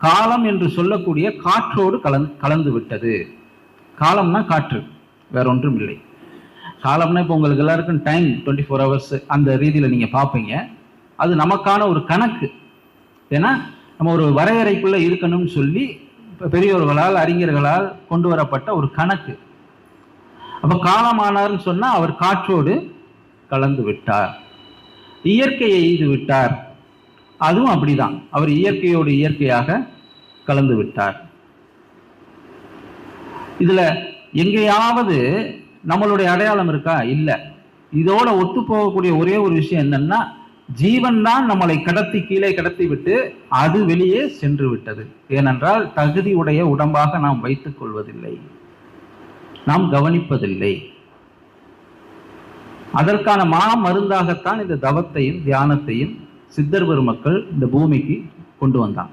காலம் என்று சொல்லக்கூடிய காற்றோடு கலந்து விட்டது. காலம்னா காற்று, வேற ஒன்றும் இல்லை. காலம்னா இப்போ உங்களுக்கு எல்லாருக்கும் டைம் 24 hours அந்த ரீதியில் நீங்கள் பார்ப்பீங்க. அது நமக்கான ஒரு கணக்கு. ஏன்னா நம்ம ஒரு வரையறைக்குள்ளே இருக்கணும்னு சொல்லி இப்போ பெரியோர்களால் அறிஞர்களால் கொண்டு வரப்பட்ட ஒரு கணக்கு. அப்போ காலமானார்னு சொன்னால் அவர் காற்றோடு கலந்து விட்டார், இயற்கையை எய்து விட்டார். அதுவும் அப்படிதான், அவர் இயற்கையோடு இயற்கையாக கலந்து விட்டார். இதுல எங்கேயாவது நம்மளுடைய அடையாளம் இருக்கா? இல்லை. இதோட ஒத்து போகக்கூடிய ஒரே ஒரு விஷயம் என்னன்னா, ஜீவன் தான் நம்மளை கீழே கடத்தி விட்டு அது வெளியே சென்று விட்டது. ஏனென்றால் தகுதி உடைய உடம்பாக நாம் வைத்துக் கொள்வதில்லை, நாம் கவனிப்பதில்லை. அதற்கான மருந்தாகத்தான் இந்த தவத்தையும் தியானத்தையும் சித்தர் பெருமக்கள் இந்த பூமிக்கு கொண்டு வந்தாங்க.